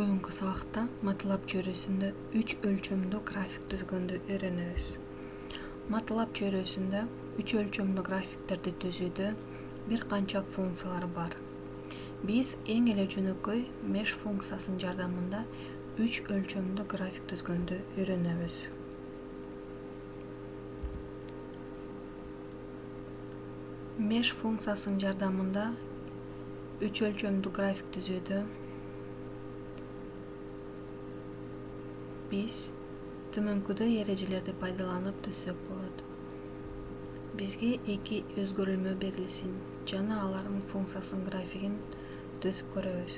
Бүгүнкү сабакта MATLAB чөйрөсүндө 3 өлчөмдүү график түзгөндү үйрөнөбүз. MATLAB чөйрөсүндө 3 өлчөмдүү графиктерди түзүүдө бир канча функциялар бар. Биз эң эле жөнөкөй mesh функциясынын жардамында 3 өлчөмдүү график түзгөндү үйрөнөбүз. Mesh функциясынын жардамында 3 өлчөмдүү график түзүүдө биз төмөнкүдөй эрежелерди пайдаланып түзсөк болот. Бизге эки өзгөрүлмө берилсин жана алардын функциясынын графигин түзүп көрөбүз.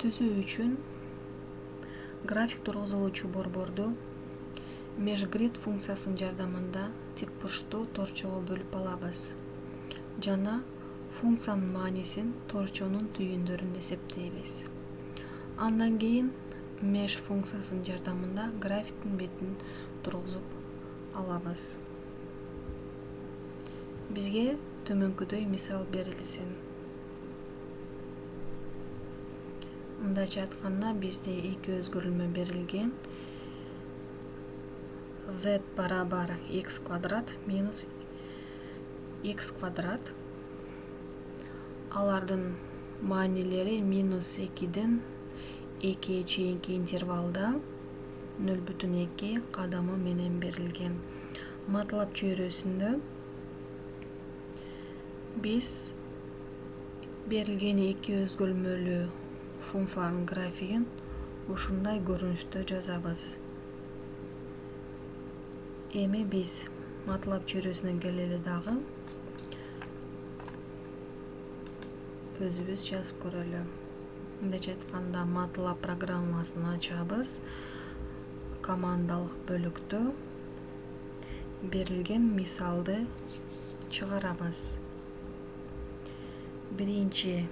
Түзүү үчүн график тургузулуучу борборду meshGrid функциясынын жардамында тик бурчтуу торчого бөлүп алабыз жана функциянын маанисин торчонун түйүндөрүн эсептейбиз. Андан кийин mesh функциясынын жардамында графиктин бетин тургузуп алабыз. Бизге төмөнкүдөй мисал берилсин. Мындайча айтканда, бизде эки өзгөрүлмө берилген. Z барабар x квадрат минус x квадрат. Алардын маанилери минус 2ден 2 чейинки интервалда 0,2 кадамы менен берилген. MATLAB чөйрөсүндө биз берилген эки өзгөрүлмөлүү функциялардын графигин ушундай көрүнүштө жазабыз. Эми биз MATLAB чөйрөсүнө келели дагы өзүбүз жазып көрөлү. Мындайча айтканда, MATLAB программасын ачабыз. Командалык бөлүктө берилген мисалды чыгарабыз. Биринчи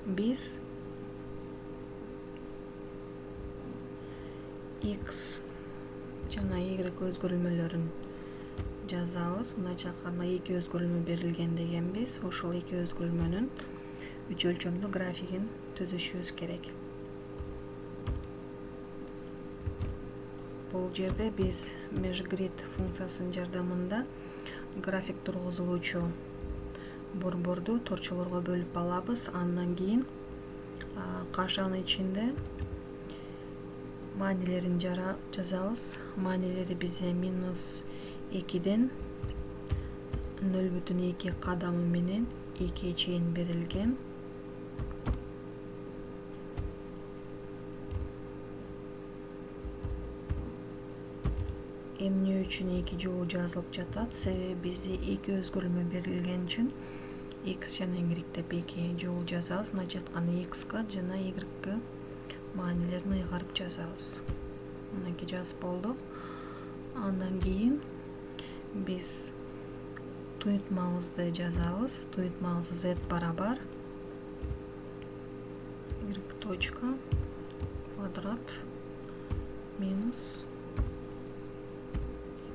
биз x жана y өзгөрүлмөлөрүн жазабыз. Мындайча айтканда, эки өзгөрүлмө берилген дегенбиз. Ошол эки өзгөрүлмөнүн 3 өлчөмдүү графигин түзүшүбүз керек. Бул жерде биз meshGrid функциясынын жардамында график тургузулуучу борборду торчолорго бөлүп алабыз. Андан кийин кашанын ичинде маанилерин жазабыз. Маанилери бизде минус 2ден 0,2 кадамы менен 2 чейин берилген. Эмне үчүн эки жолу жазылып жатат? Себеби бизде эки өзгөрүлмө берилген үчүн x жана y деп эки жолу жазабыз. Мындайча айтканда, x-ка жана y-га маанилерин ыйгарып жазабыз. Мынакей жазып болдук. Андан кийин биз туйунтмабызды жазабыз. Туйунтмабыз z барабар y точка квадрат минус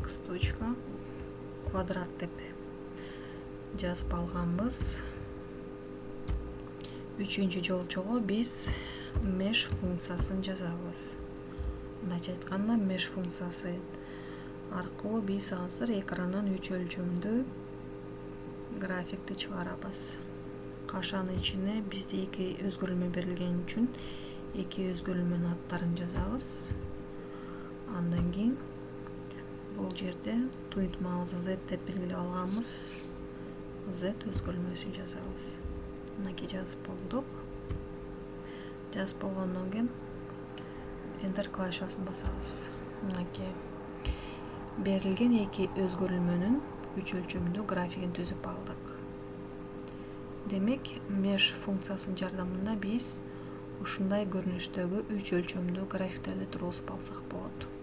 x точка квадрат деп жазып алганбыз. Үчүнчү жолчого биз mesh функциясын жазабыз. Мындайча айтканда, mesh функциясы аркылуу биз азыр экрандан 3 өлчөмдүү графикти чыгарабыз. Кашанын ичине бизде эки өзгөрүлмө берилген үчүн эки өзгөрүлмөнүн аттарын жазабыз. Андан кийин бул жерде туйунтмабызды z деп белгилеп алганбыз. Z өзгөрүлмөсүн жазабыз. Мынакей жазып болдук. Жазып болгондон кийин Enter клавишасын басабыз. Мынакей берилген эки өзгөрүлмөнүн 3 өлчөмдүү графигин түзүп алдык. Демек, mesh функциясынын жардамында биз ушундай көрүнүштөгү 3 өлчөмдүү графиктерди тургузуп алсак болот.